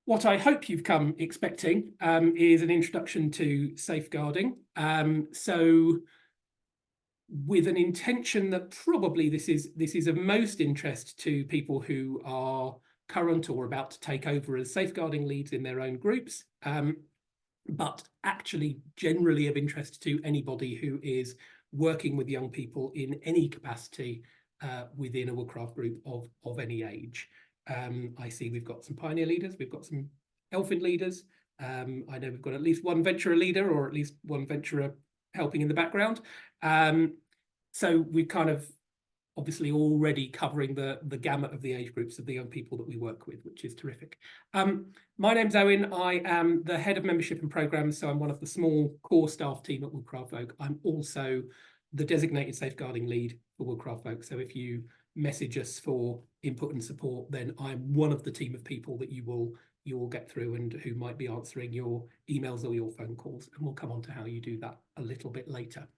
What I hope you've come expecting is an introduction to safeguarding. So with an intention that probably this is of most interest to people who are current or about to take over as safeguarding leads in their own groups, but actually generally of interest to anybody who is working with young people in any capacity within a Woodcraft group of any age. I see we've got some pioneer leaders, we've got some elfin leaders. I know we've got at least one venturer leader or at least one venturer helping in the background. So we're kind of obviously already covering the gamut of the age groups of the young people that we work with, which is terrific. My name's Owen. I am the head of membership and programs, so I'm one of the small core staff team at Woodcraft Folk. I'm also the designated safeguarding lead for Woodcraft Folk. So if you message us for input and support, then I'm one of the team of people that you will get through and who might be answering your emails or your phone calls. And we'll come on to how you do that a little bit later.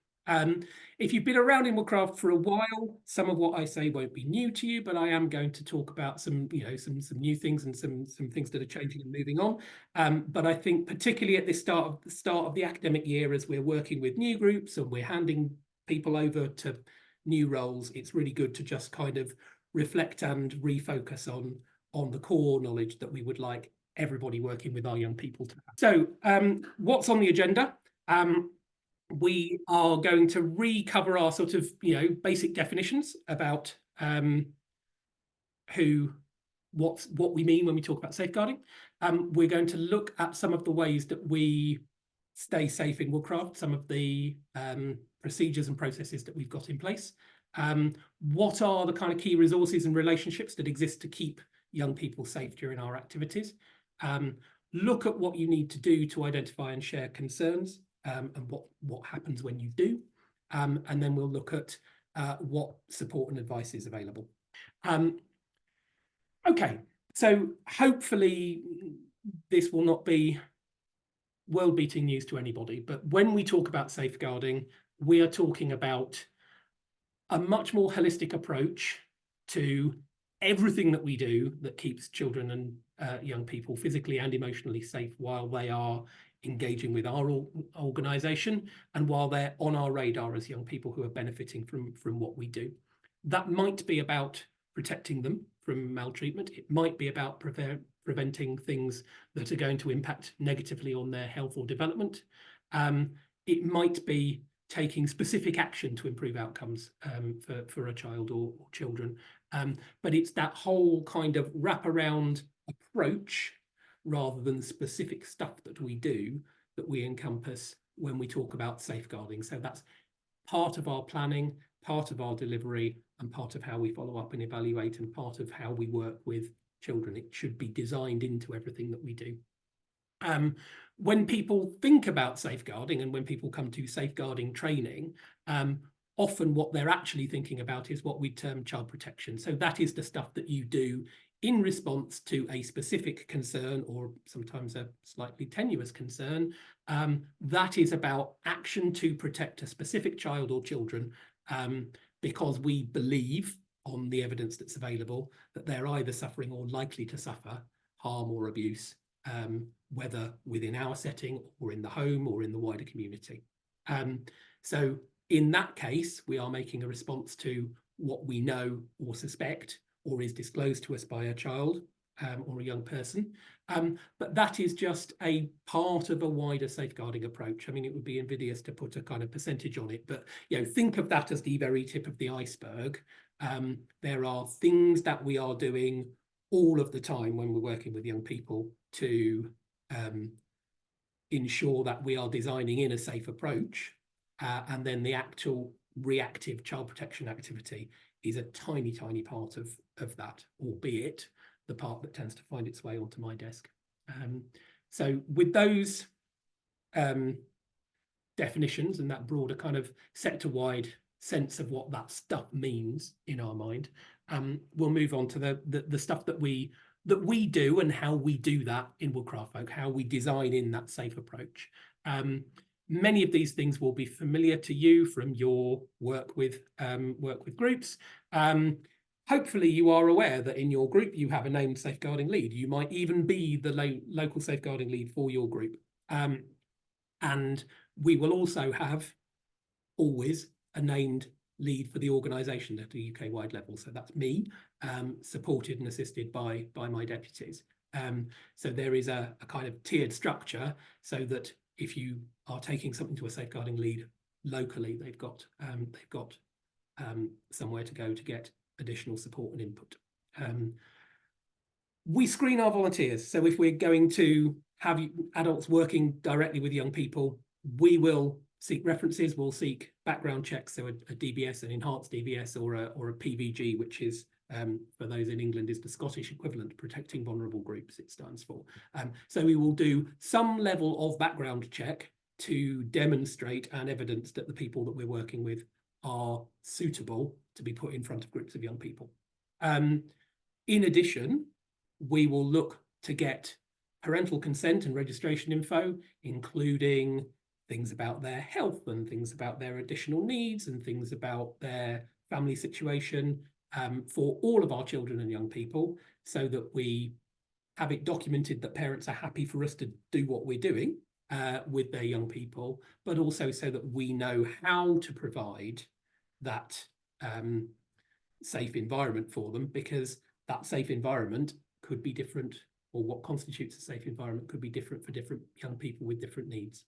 If you've been around in Woodcraft for a while, some of what I say won't be new to you, but I am going to talk about some new things and some things that are changing and moving on. But I think particularly at the start of the academic year, as we're working with new groups and we're handing people over to new roles, it's really good to just kind of reflect and refocus on the core knowledge that we would like everybody working with our young people to have. So what's on the agenda? We are going to recover our sort of, basic definitions about what we mean when we talk about safeguarding. We're going to look at some of the ways that we stay safe in Woodcraft, some of the procedures and processes that we've got in place. What are the kind of key resources and relationships that exist to keep young people safe during our activities? Look at what you need to do to identify and share concerns. And what happens when you do, and then we'll look at what support and advice is available. Okay, so hopefully this will not be world-beating news to anybody, but when we talk about safeguarding, we are talking about a much more holistic approach to everything that we do that keeps children and young people physically and emotionally safe while they are engaging with our organisation and while they're on our radar as young people who are benefiting from what we do. That might be about protecting them from maltreatment. It might be about preventing things that are going to impact negatively on their health or development. It might be taking specific action to improve outcomes for a child or children. But it's that whole kind of wraparound approach rather than specific stuff that we do that we encompass when we talk about safeguarding. So that's part of our planning, part of our delivery, and part of how we follow up and evaluate, and part of how we work with children. It should be designed into everything that we do. When people think about safeguarding and when people come to safeguarding training, often what they're actually thinking about is what we term child protection. So that is the stuff that you do in response to a specific concern or sometimes a slightly tenuous concern. That is about action to protect a specific child or children because we believe on the evidence that's available that they're either suffering or likely to suffer harm or abuse, whether within our setting or in the home or in the wider community. So in that case, we are making a response to what we know or suspect or is disclosed to us by a child or a young person. But that is just a part of a wider safeguarding approach. I mean, it would be invidious to put a kind of percentage on it, but think of that as the very tip of the iceberg. There are things that we are doing all of the time when we're working with young people to ensure that we are designing in a safe approach, and then the actual reactive child protection activity is a tiny, tiny part of that, albeit the part that tends to find its way onto my desk. So with those definitions and that broader kind of sector-wide sense of what that stuff means in our mind, we'll move on to the stuff that we do and how we do that in Woodcraft Folk, how we design in that safe approach. Many of these things will be familiar to you from your work with groups. hopefully you are aware that in your group you have a named safeguarding lead. You might even be the local safeguarding lead for your group. And we will also have always a named lead for the organisation at a UK-wide level. So that's me, supported and assisted by my deputies. So there is a kind of tiered structure so that if you are taking something to a safeguarding lead locally, they've got somewhere to go to get additional support and input. We screen our volunteers. So if we're going to have adults working directly with young people, we will seek references, we'll seek background checks, so a DBS, an enhanced DBS, or a PVG, which is, for those in England, is the Scottish equivalent, Protecting Vulnerable Groups, it stands for. So we will do some level of background check to demonstrate and evidence that the people that we're working with are suitable to be put in front of groups of young people. In addition, we will look to get parental consent and registration info, including things about their health and things about their additional needs and things about their family situation, for all of our children and young people, so that we have it documented that parents are happy for us to do what we're doing with their young people, but also so that we know how to provide that safe environment for them, because that safe environment could be different, or what constitutes a safe environment could be different for different young people with different needs.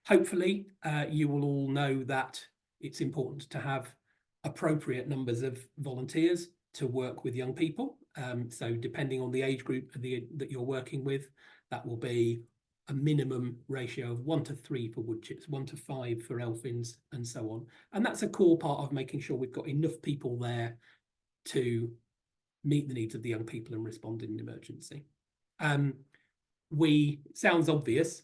Hopefully, you will all know that it's important to have appropriate numbers of volunteers to work with young people. So depending on the age group that you're working with, that will be a minimum ratio of 1 to 3 for wood chips, 1 to 5 for elfins, and so on. And that's a core part of making sure we've got enough people there to meet the needs of the young people and respond in an emergency. Sounds obvious,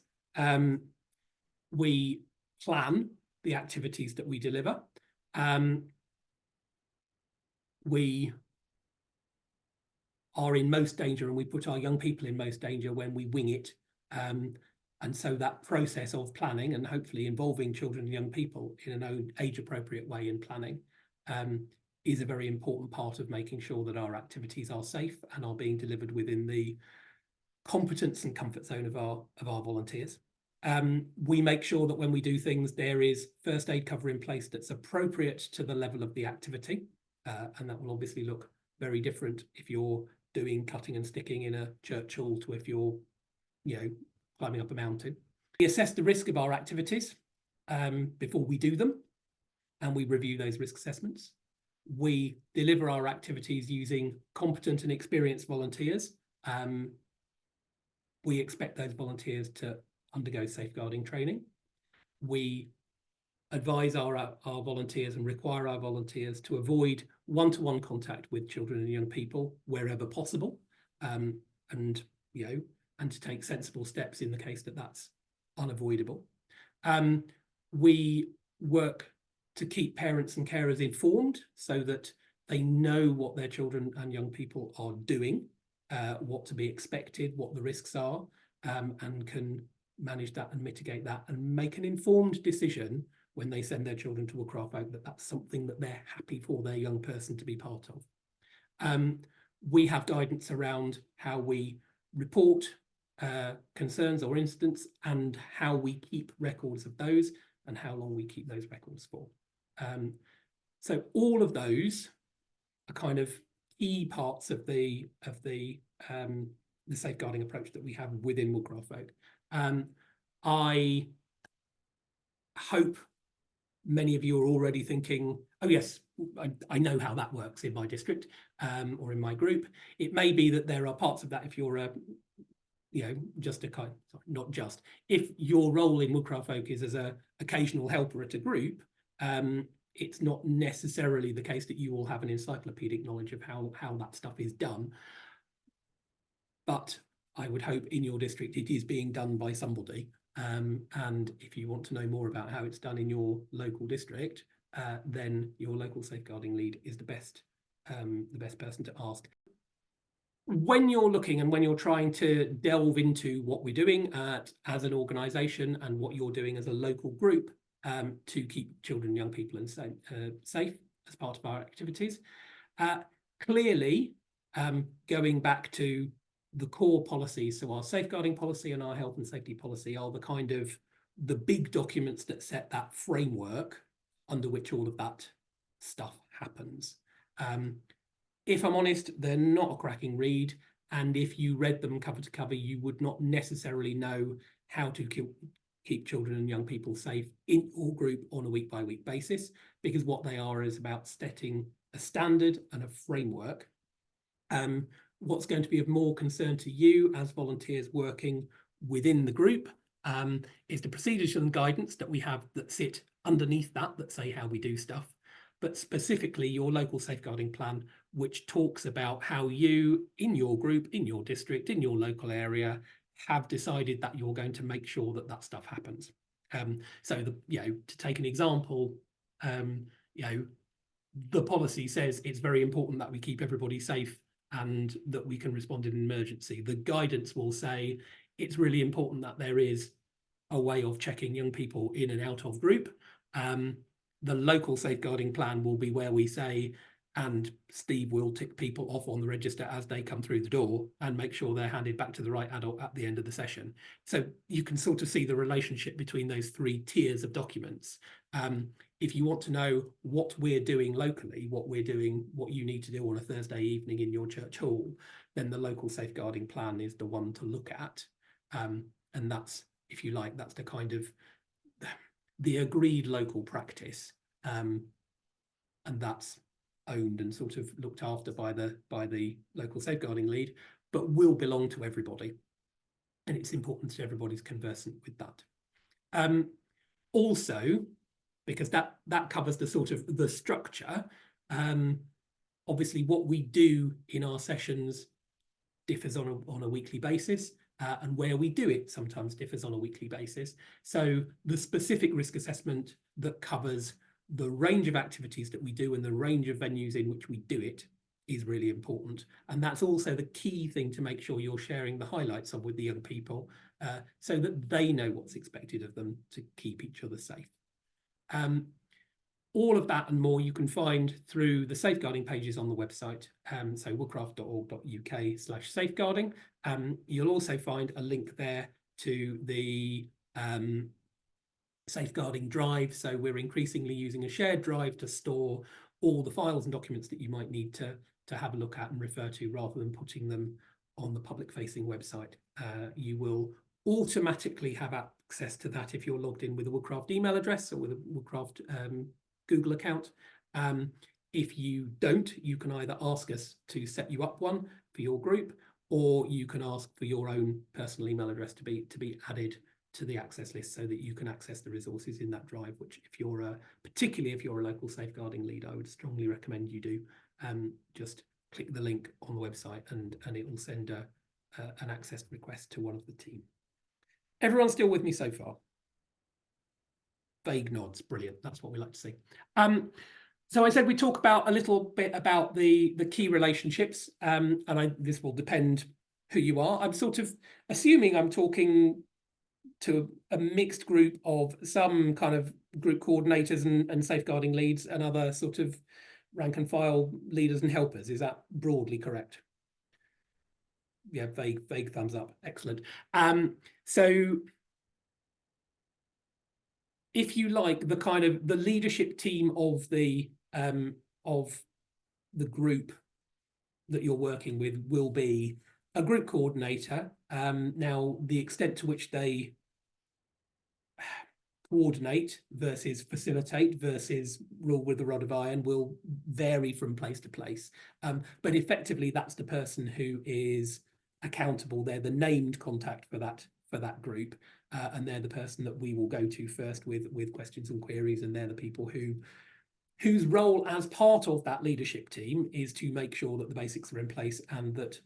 we plan the activities that we deliver. We are in most danger, and we put our young people in most danger when we wing it. And so that process of planning, and hopefully involving children and young people in an age-appropriate way in planning, is a very important part of making sure that our activities are safe and are being delivered within the competence and comfort zone of our volunteers. We make sure that when we do things, there is first aid cover in place that's appropriate to the level of the activity. And that will obviously look very different if you're doing cutting and sticking in a church hall to if you're, climbing up a mountain. We assess the risk of our activities before we do them, and we review those risk assessments. We deliver our activities using competent and experienced volunteers. We expect those volunteers to undergo safeguarding training. We advise our volunteers and require our volunteers to avoid one-to-one contact with children and young people wherever possible, and to take sensible steps in the case that that's unavoidable. We work to keep parents and carers informed so that they know what their children and young people are doing, what to be expected, what the risks are, and can manage that and mitigate that and make an informed decision when they send their children to a craft out that that's something that they're happy for their young person to be part of. We have guidance around how we report concerns or incidents and how we keep records of those and how long we keep those records for. So all of those are kind of key parts of the safeguarding approach that we have within Woodcraft Folk. I hope many of you are already thinking, oh yes, I know how that works in my district or in my group. It may be that there are parts of that if you're if your role in Woodcraft Folk is as an occasional helper at a group, it's not necessarily the case that you will have an encyclopedic knowledge of how that stuff is done. But I would hope in your district it is being done by somebody. And if you want to know more about how it's done in your local district, then your local safeguarding lead is the best person to ask. When you're looking and when you're trying to delve into what we're doing as an organisation and what you're doing as a local group to keep children and young people safe, as part of our activities. Clearly, going back to the core policies, so our safeguarding policy and our health and safety policy are the kind of the big documents that set that framework under which all of that stuff happens. If I'm honest, they're not a cracking read, and if you read them cover to cover, you would not necessarily know how to keep children and young people safe in your group on a week-by-week basis, because what they are is about setting a standard and a framework. What's going to be of more concern to you as volunteers working within the group is the procedures and guidance that we have that sit underneath that say how we do stuff, but specifically your local safeguarding plan, which talks about how you, in your group, in your district, in your local area, have decided that you're going to make sure that that stuff happens. So to take an example, the policy says it's very important that we keep everybody safe and that we can respond in an emergency. The guidance will say it's really important that there is a way of checking young people in and out of group. The local safeguarding plan will be where we say, and Steve will tick people off on the register as they come through the door and make sure they're handed back to the right adult at the end of the session. So you can sort of see the relationship between those three tiers of documents. If you want to know what we're doing locally, what you need to do on a Thursday evening in your church hall, then the local safeguarding plan is the one to look at. And that's, if you like, that's the kind of the agreed local practice. And that's owned and sort of looked after by the local safeguarding lead, but will belong to everybody. And it's important that everybody's conversant with that. Also, because that covers the sort of the structure, obviously what we do in our sessions differs on a weekly basis, and where we do it sometimes differs on a weekly basis. So the specific risk assessment that covers the range of activities that we do and the range of venues in which we do it is really important. And that's also the key thing to make sure you're sharing the highlights of with the young people, so that they know what's expected of them to keep each other safe. All of that and more you can find through the safeguarding pages on the website, so woodcraft.org.uk/safeguarding. You'll also find a link there to the safeguarding drive. So we're increasingly using a shared drive to store all the files and documents that you might need to have a look at and refer to, rather than putting them on the public-facing website. You will automatically have access to that if you're logged in with a Woodcraft email address or with a Woodcraft Google account. If you don't, you can either ask us to set you up one for your group, or you can ask for your own personal email address to be added to the access list so that you can access the resources in that drive, which particularly if you're a local safeguarding lead, I would strongly recommend you do. Just click the link on the website and it will send an access request to one of the team. Everyone still with me so far? Vague nods, brilliant. That's what we like to see. So I said we talk about a little bit about the key relationships, and this will depend who you are. I'm sort of assuming I'm talking to a mixed group of some kind of group coordinators and safeguarding leads and other sort of rank and file leaders and helpers. Is that broadly correct? Yeah, vague thumbs up. Excellent. So if you like, the kind of the leadership team of the group that you're working with will be a group coordinator. Now, the extent to which they coordinate versus facilitate versus rule with the rod of iron will vary from place to place. But effectively, that's the person who is accountable. They're the named contact for that group, and they're the person that we will go to first with questions and queries, and they're the people whose role as part of that leadership team is to make sure that the basics are in place and that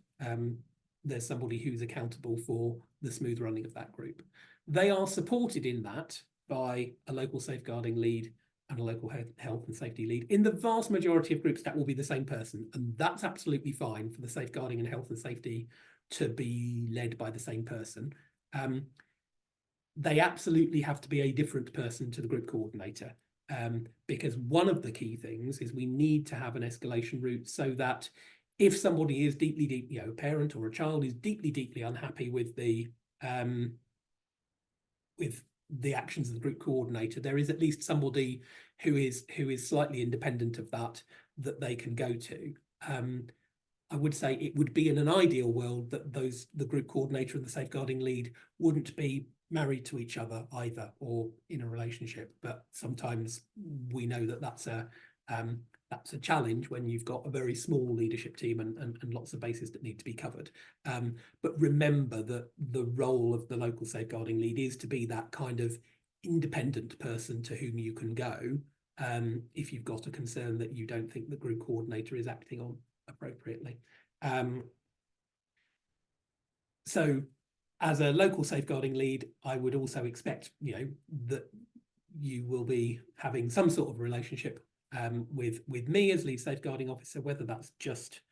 there's somebody who's accountable for the smooth running of that group. They are supported in that by a local safeguarding lead and a local health and safety lead. In the vast majority of groups, that will be the same person, and that's absolutely fine for the safeguarding and health and safety to be led by the same person. They absolutely have to be a different person to the group coordinator. Because one of the key things is we need to have an escalation route so that if somebody is deeply, a parent or a child is deeply unhappy with the actions of the group coordinator, there is at least somebody who is slightly independent of that they can go to. I would say it would be in an ideal world that the group coordinator and the safeguarding lead wouldn't be married to each other either or in a relationship, but sometimes we know that that's a challenge when you've got a very small leadership team and lots of bases that need to be covered. But remember that the role of the local safeguarding lead is to be that kind of independent person to whom you can go if you've got a concern that you don't think the group coordinator is acting on appropriately. So as a local safeguarding lead, I would also expect, that you will be having some sort of relationship with me as lead safeguarding officer, whether that's just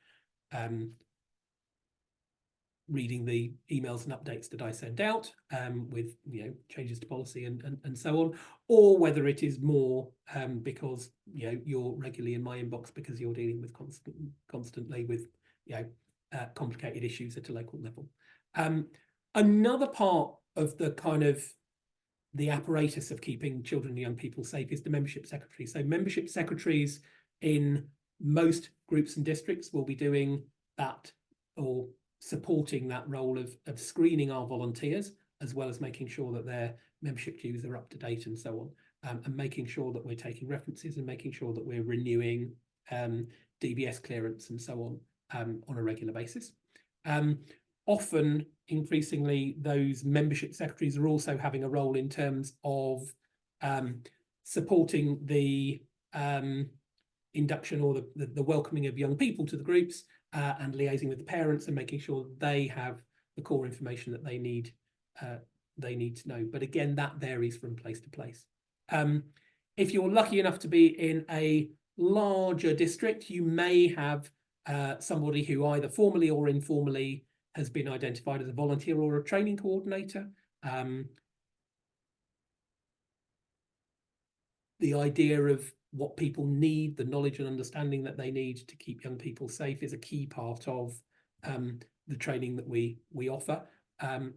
reading the emails and updates that I send out with changes to policy and so on, or whether it is more because you're regularly in my inbox because you're dealing with constantly with complicated issues at a local level. Another part of the kind of the apparatus of keeping children and young people safe is the membership secretary. So membership secretaries in most groups and districts will be doing that or supporting that role of screening our volunteers, as well as making sure that their membership dues are up to date and so on, and making sure that we're taking references and making sure that we're renewing DBS clearance and so on a regular basis. Often, increasingly, those membership secretaries are also having a role in terms of supporting the induction or the welcoming of young people to the groups and liaising with the parents and making sure they have the core information that they need to know. But again, that varies from place to place. If you're lucky enough to be in a larger district, you may have somebody who either formally or informally has been identified as a volunteer or a training coordinator. The idea of what people need, the knowledge and understanding that they need to keep young people safe is a key part of the training that we offer. And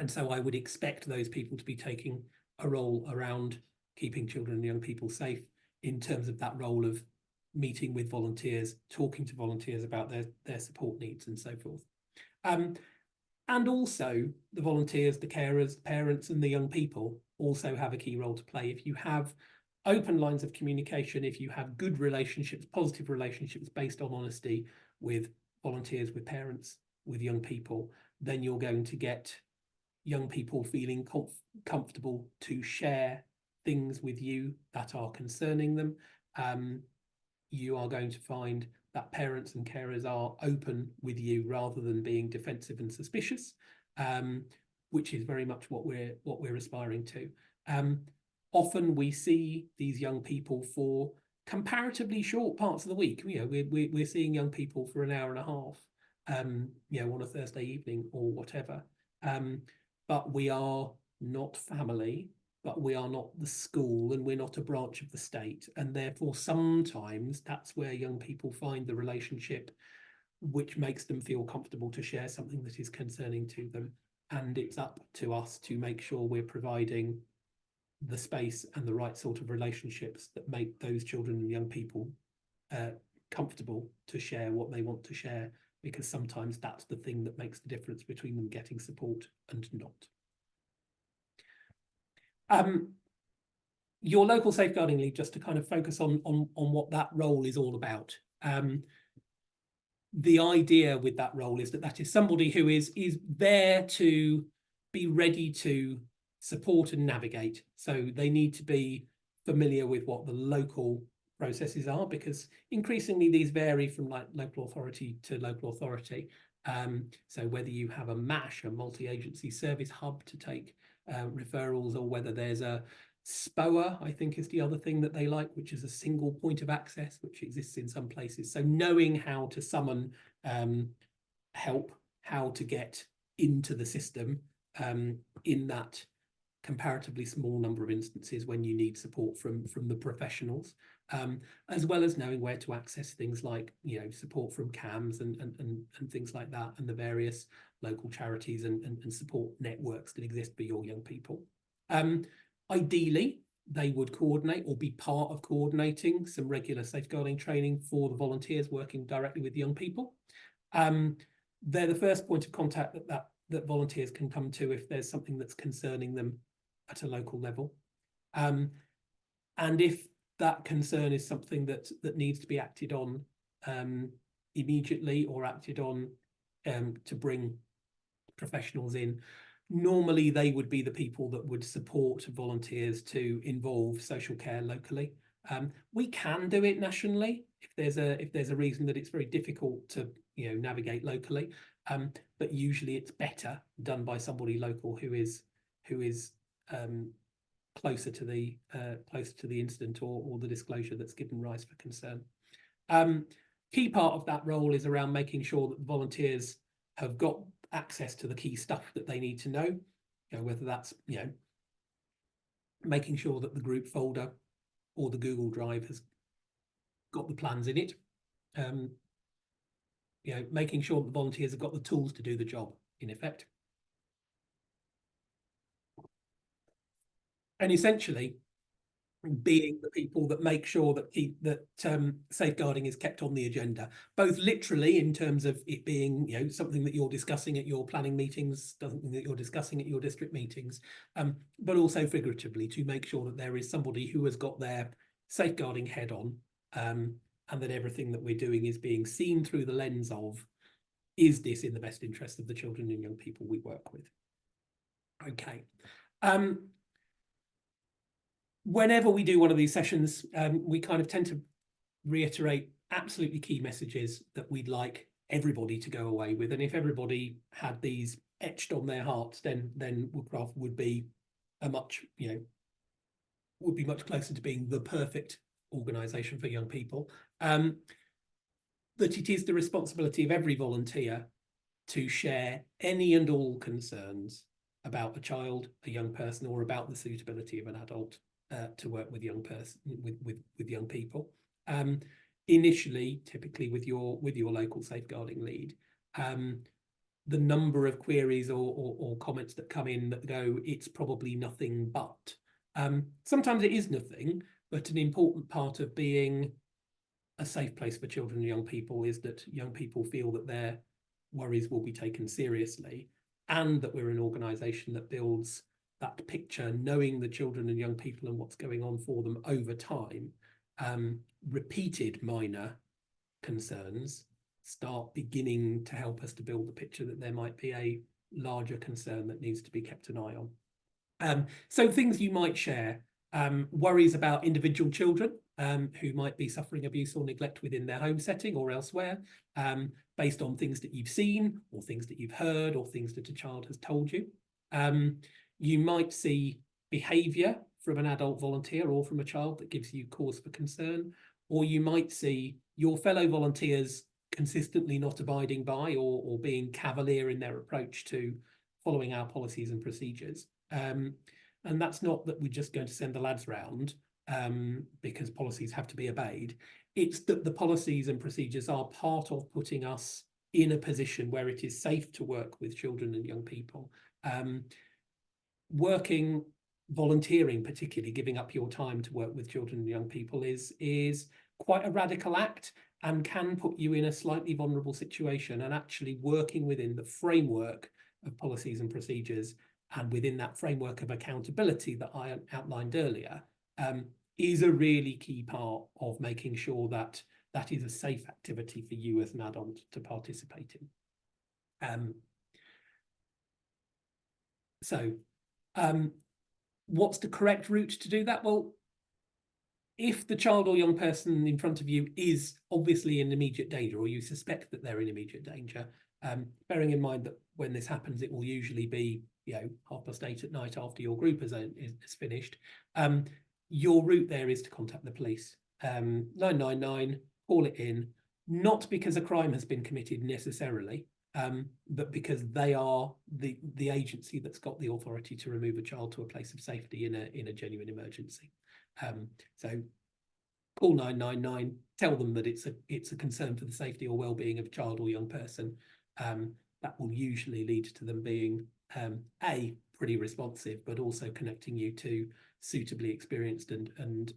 so I would expect those people to be taking a role around keeping children and young people safe in terms of that role of meeting with volunteers, talking to volunteers about their support needs and so forth. And also the volunteers, the carers, parents and the young people also have a key role to play. If you have open lines of communication, if you have good relationships, positive relationships based on honesty with volunteers, with parents, with young people, then you're going to get young people feeling comfortable to share things with you that are concerning them. You are going to find that parents and carers are open with you rather than being defensive and suspicious, which is very much what we're aspiring to. Often we see these young people for comparatively short parts of the week. We're seeing young people for an hour and a half, on a Thursday evening or whatever. But we are not family, but we are not the school, and we're not a branch of the state. And therefore, sometimes that's where young people find the relationship which makes them feel comfortable to share something that is concerning to them. And it's up to us to make sure we're providing the space and the right sort of relationships that make those children and young people comfortable to share what they want to share, because sometimes that's the thing that makes the difference between them getting support and not. Your local safeguarding lead, just to kind of focus on what that role is all about. The idea with that role is that is somebody who is there to be ready to support and navigate. So they need to be familiar with what the local processes are, because increasingly these vary from local authority to local authority. So whether you have a MASH, a multi-agency service hub to take referrals, or whether there's a SPOA, I think is the other thing that they like, which is a single point of access, which exists in some places. So knowing how to summon help, how to get into the system in that comparatively small number of instances when you need support from the professionals, as well as knowing where to access things like, you know, support from CAMS and things like that, and the various local charities and support networks that exist for your young people. Ideally, they would coordinate or be part of coordinating some regular safeguarding training for the volunteers working directly with young people. They're the first point of contact that volunteers can come to if there's something that's concerning them at a local level. And if that concern is something that needs to be acted on immediately, or acted on to bring professionals in, normally they would be the people that would support volunteers to involve social care locally. We can do it nationally if there's a reason that it's very difficult to, you know, navigate locally, but usually it's better done by somebody local who is closer to the incident or the disclosure that's given rise for concern. Key part of that role is around making sure that the volunteers have got access to the key stuff that they need to know, you know, whether that's, you know, making sure that the group folder or the Google Drive has got the plans in it, you know, making sure that the volunteers have got the tools to do the job, in effect. And essentially being the people that make sure that safeguarding is kept on the agenda, both literally in terms of it being, you know, something that you're discussing at your planning meetings, something that you're discussing at your district meetings, but also figuratively to make sure that there is somebody who has got their safeguarding head on, and that everything that we're doing is being seen through the lens of, is this in the best interest of the children and young people we work with? Okay. Whenever we do one of these sessions, we kind of tend to reiterate absolutely key messages that we'd like everybody to go away with. And if everybody had these etched on their hearts, then Woodcraft would be a much, you know, would be much closer to being the perfect organisation for young people. That it is the responsibility of every volunteer to share any and all concerns about a child, a young person, or about the suitability of an adult to work with young people. Initially, typically with your local safeguarding lead, the number of queries or comments that come in that go, it's probably nothing but. Sometimes it is nothing, but an important part of being a safe place for children and young people is that young people feel that their worries will be taken seriously, and that we're an organisation that builds that picture, knowing the children and young people and what's going on for them over time. Repeated minor concerns start beginning to help us to build the picture that there might be a larger concern that needs to be kept an eye on. So things you might share, worries about individual children who might be suffering abuse or neglect within their home setting or elsewhere, based on things that you've seen or things that you've heard or things that a child has told you. You might see behaviour from an adult volunteer or from a child that gives you cause for concern, or you might see your fellow volunteers consistently not abiding by or being cavalier in their approach to following our policies and procedures. And that's not that we're just going to send the lads round because policies have to be obeyed. It's that the policies and procedures are part of putting us in a position where it is safe to work with children and young people. Volunteering, particularly giving up your time to work with children and young people, is quite a radical act and can put you in a slightly vulnerable situation. And actually working within the framework of policies and procedures and within that framework of accountability that I outlined earlier is a really key part of making sure that that is a safe activity for you as an adult to participate in. What's the correct route to do that? Well, if the child or young person in front of you is obviously in immediate danger, or you suspect that they're in immediate danger, bearing in mind that when this happens, it will usually be, you know, 8:30 at night after your group is finished. Your route there is to contact the police. 999, call it in, not because a crime has been committed necessarily, but because they are the agency that's got the authority to remove a child to a place of safety in a genuine emergency. So call 999, tell them that it's a concern for the safety or well-being of a child or young person. That will usually lead to them being pretty responsive, but also connecting you to suitably experienced and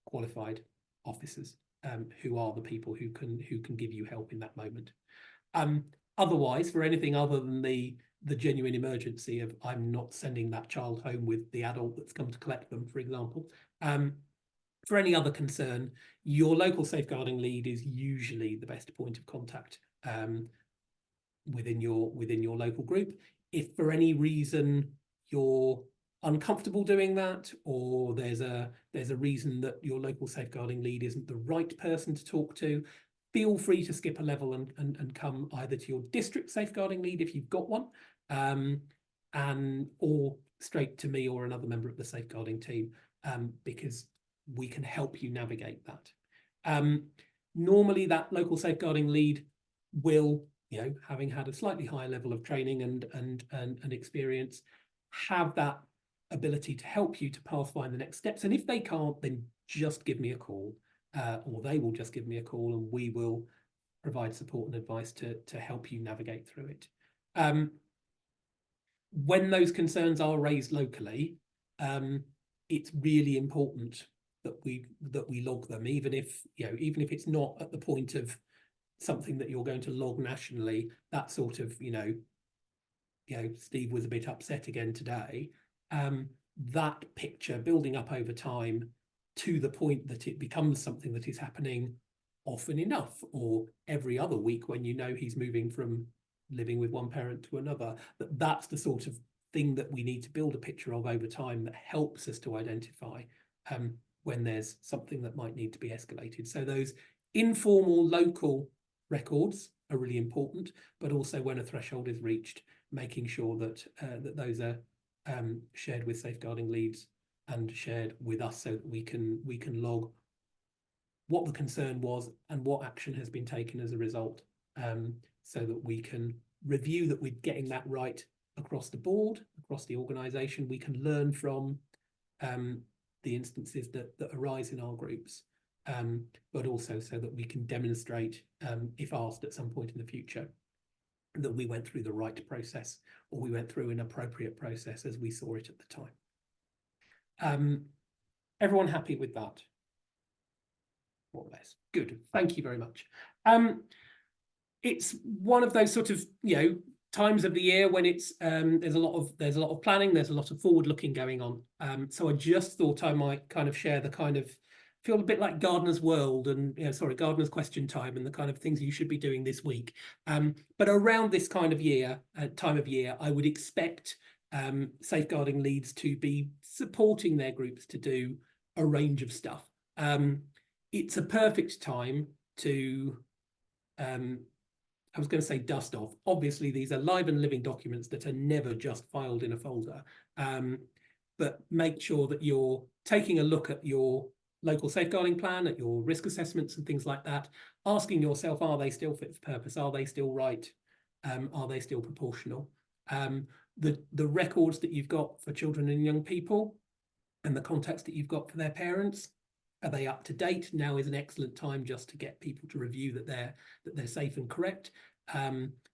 qualified officers who are the people who can give you help in that moment. Otherwise, for anything other than the genuine emergency of I'm not sending that child home with the adult that's come to collect them, for example, for any other concern, your local safeguarding lead is usually the best point of contact within your local group. If for any reason you're uncomfortable doing that, or there's a reason that your local safeguarding lead isn't the right person to talk to, feel free to skip a level and come either to your district safeguarding lead if you've got one, or straight to me or another member of the safeguarding team, because we can help you navigate that. Normally that local safeguarding lead will, having had a slightly higher level of training and experience, have that ability to help you to pathfind the next steps. And if they can't, then just give me a call, or they will just give me a call, and we will provide support and advice to help you navigate through it. When those concerns are raised locally, it's really important that we log them, even if it's not at the point of something that you're going to log nationally. That sort of, Steve was a bit upset again today. That picture building up over time to the point that it becomes something that is happening often enough, or every other week when he's moving from living with one parent to another, that's the sort of thing that we need to build a picture of over time that helps us to identify when there's something that might need to be escalated. So those informal local records are really important, but also when a threshold is reached, making sure that that those are shared with safeguarding leads and shared with us, so that we can log what the concern was and what action has been taken as a result, so that we can review that we're getting that right across the board, across the organisation. We can learn from the instances that arise in our groups, but also so that we can demonstrate, if asked at some point in the future, that we went through the right process, or we went through an appropriate process as we saw it at the time. Everyone happy with that? More or less. Good. Thank you very much. It's one of those sort of times of the year when it's there's a lot of planning, there's a lot of forward looking going on. So I just thought I might kind of share the kind of, feel a bit like Gardener's World and Gardener's Question Time, and the kind of things you should be doing this week. But around this kind of time of year, I would expect safeguarding leads to be supporting their groups to do a range of stuff. It's a perfect time to, I was going to say dust off. Obviously, these are live and living documents that are never just filed in a folder. But make sure that you're taking a look at your local safeguarding plan, at your risk assessments and things like that, asking yourself, are they still fit for purpose? Are they still right? Are they still proportional? The records that you've got for children and young people and the contacts that you've got for their parents, are they up to date? Now is an excellent time just to get people to review that they're safe and correct.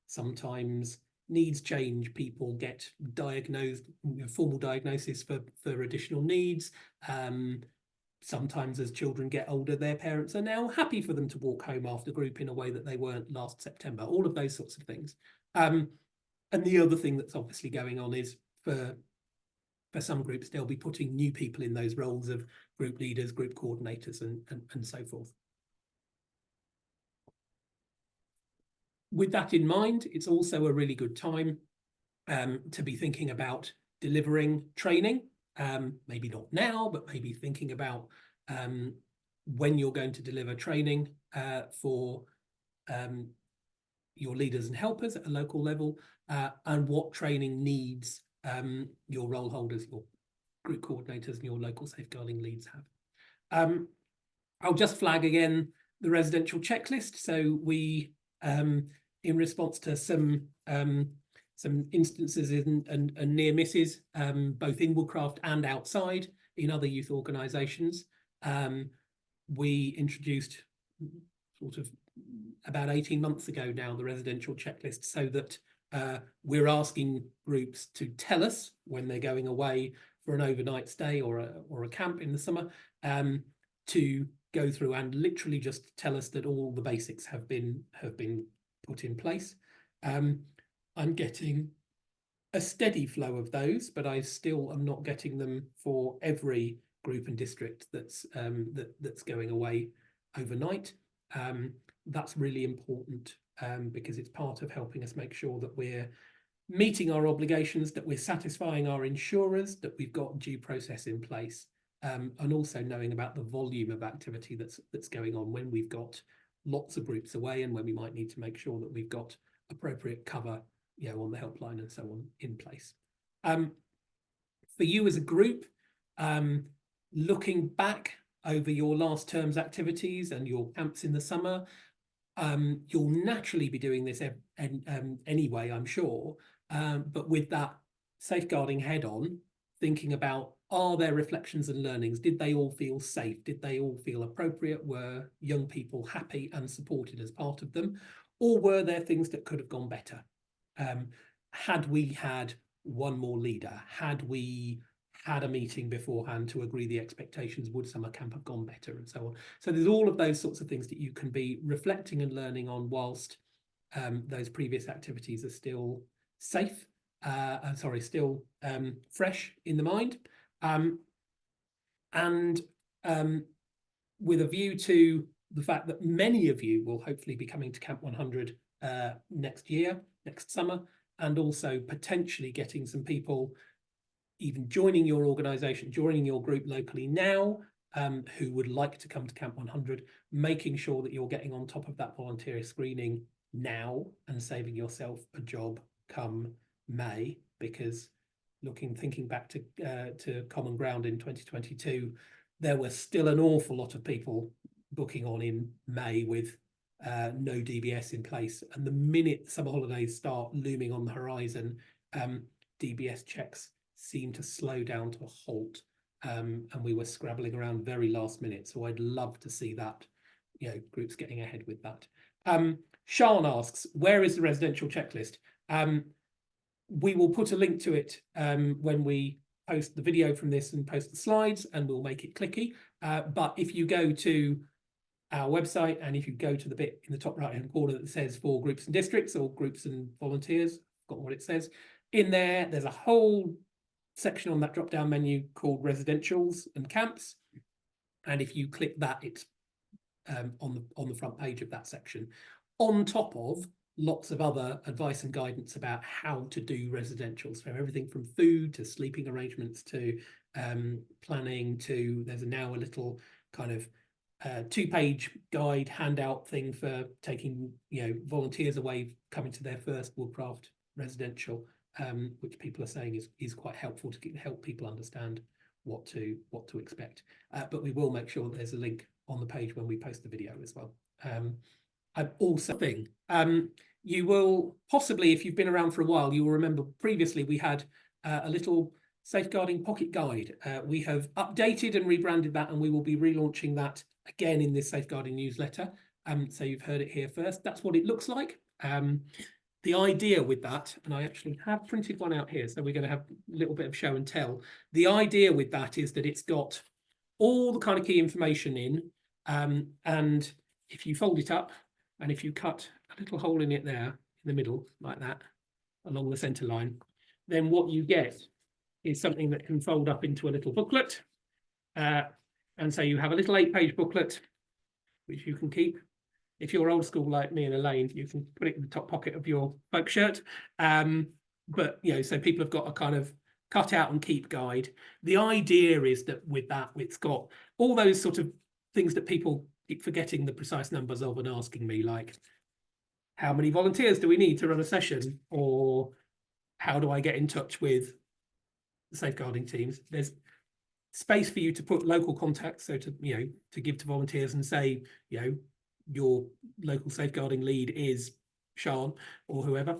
Sometimes needs change, people get diagnosed, formal diagnosis for additional needs. Sometimes as children get older, their parents are now happy for them to walk home after group in a way that they weren't last September, all of those sorts of things. And the other thing that's obviously going on is for some groups, they'll be putting new people in those roles of group leaders, group coordinators, and so forth. With that in mind, it's also a really good time to be thinking about delivering training. Maybe not now, but maybe thinking about when you're going to deliver training for your leaders and helpers at a local level, and what training needs your role holders, your group coordinators, and your local safeguarding leads have. I'll just flag again the residential checklist. So we in response to some instances and near misses, both in Woodcraft and outside in other youth organisations. We introduced sort of about 18 months ago now the residential checklist, so that we're asking groups to tell us when they're going away for an overnight stay or a camp in the summer, to go through and literally just tell us that all the basics have been put in place. I'm getting a steady flow of those, but I still am not getting them for every group and district that's going away overnight. That's really important, because it's part of helping us make sure that we're meeting our obligations, that we're satisfying our insurers, that we've got due process in place, and also knowing about the volume of activity that's going on when we've got lots of groups away, and when we might need to make sure that we've got appropriate cover, on the helpline and so on in place. For you as a group, looking back over your last term's activities and your camps in the summer, you'll naturally be doing this anyway, I'm sure, but with that safeguarding head on, thinking about, are there reflections and learnings? Did they all feel safe? Did they all feel appropriate? Were young people happy and supported as part of them? Or were there things that could have gone better? Had we had one more leader? Had we had a meeting beforehand to agree the expectations? Would summer camp have gone better, and so on? So there's all of those sorts of things that you can be reflecting and learning on whilst those previous activities are still safe, still fresh in the mind, and with a view to the fact that many of you will hopefully be coming to Camp 100 next summer, and also potentially getting some people even joining your organisation, joining your group locally now, who would like to come to Camp 100, making sure that you're getting on top of that volunteer screening now and saving yourself a job come May, because thinking back to Common Ground in 2022, there were still an awful lot of people booking on in May with no DBS in place, and the minute summer holidays start looming on the horizon, DBS checks seem to slow down to a halt, and we were scrabbling around very last minute. So I'd love to see that, groups getting ahead with that. Sean asks, where is the residential checklist? We will put a link to it when we post the video from this and post the slides, and we'll make it clicky. But if you go to our website, and if you go to the bit in the top right hand corner that says for groups and districts, or groups and volunteers, I've forgotten what it says, in there's a whole section on that drop down menu called residentials and camps, and if you click that, it's on the front page of that section, on top of lots of other advice and guidance about how to do residentials, from everything from food to sleeping arrangements to planning, to there's now a little kind of 2-page guide handout thing for taking volunteers away, coming to their first Woodcraft residential, which people are saying is quite helpful to help people understand what to expect. But we will make sure that there's a link on the page when we post the video as well. I'm also you will possibly, if you've been around for a while, you will remember previously we had a little safeguarding pocket guide. We have updated and rebranded that, and we will be relaunching that again in this safeguarding newsletter. So you've heard it here first. That's what it looks like. The idea with that, and I actually have printed one out here, so we're going to have a little bit of show and tell. The idea with that is that it's got all the kind of key information in, and if you fold it up, and if you cut a little hole in it there in the middle, like that, along the centre line, then what you get is something that can fold up into a little booklet. And so you have a little 8-page booklet, which you can keep. If you're old school like me and Elaine, you can put it in the top pocket of your folk shirt. But, so people have got a kind of cut out and keep guide. The idea is that with that, it's got all those sort of things that people keep forgetting the precise numbers of and asking me, like, how many volunteers do we need to run a session? Or how do I get in touch with the safeguarding teams? There's space for you to put local contacts, so to give to volunteers and say, your local safeguarding lead is Sean or whoever.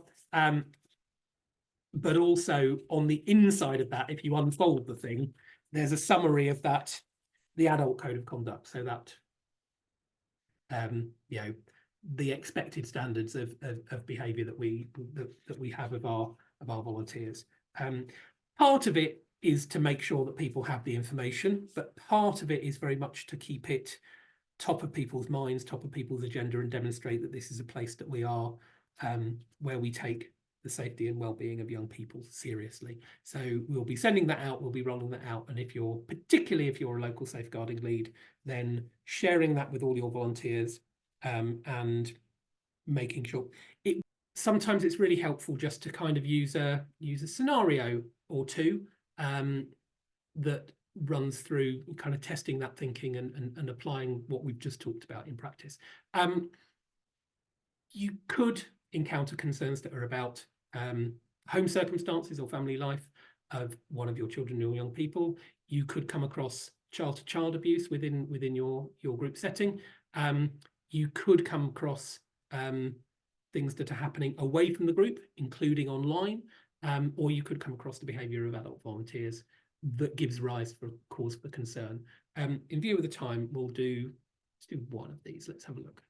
But also on the inside of that, if you unfold the thing, there's a summary of that, the adult code of conduct, so that you know, the expected standards of behaviour that we have of our volunteers. Part of it is to make sure that people have the information, but part of it is very much to keep it top of people's minds, top of people's agenda, and demonstrate that this is a place that we are, where we take the safety and well-being of young people seriously. So we'll be sending that out, we'll be rolling that out, and if you're, particularly if you're a local safeguarding lead, then sharing that with all your volunteers, and making sure it. Sometimes it's really helpful just to kind of use a scenario or two that runs through kind of testing that thinking and applying what we've just talked about in practice. You could encounter concerns that are about home circumstances or family life of one of your children or young people. You could come across child-to-child abuse within your group setting. You could come across things that are happening away from the group, including online, or you could come across the behaviour of adult volunteers that gives rise for cause for concern. In view of the time, let's do one of these. Let's have a look.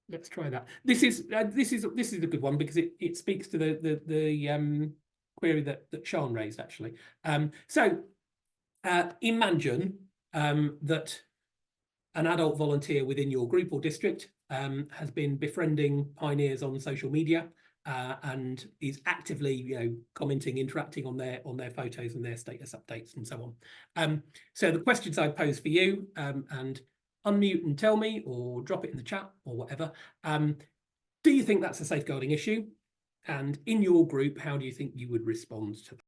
Let's try that. This is a good one because it speaks to the query that Sean raised actually. So imagine that an adult volunteer within your group or district has been befriending pioneers on social media and is actively, commenting, interacting on their photos and their status updates and so on. So the questions I pose for you, and unmute and tell me, or drop it in the chat or whatever. Do you think that's a safeguarding issue? And in your group, how do you think you would respond to that?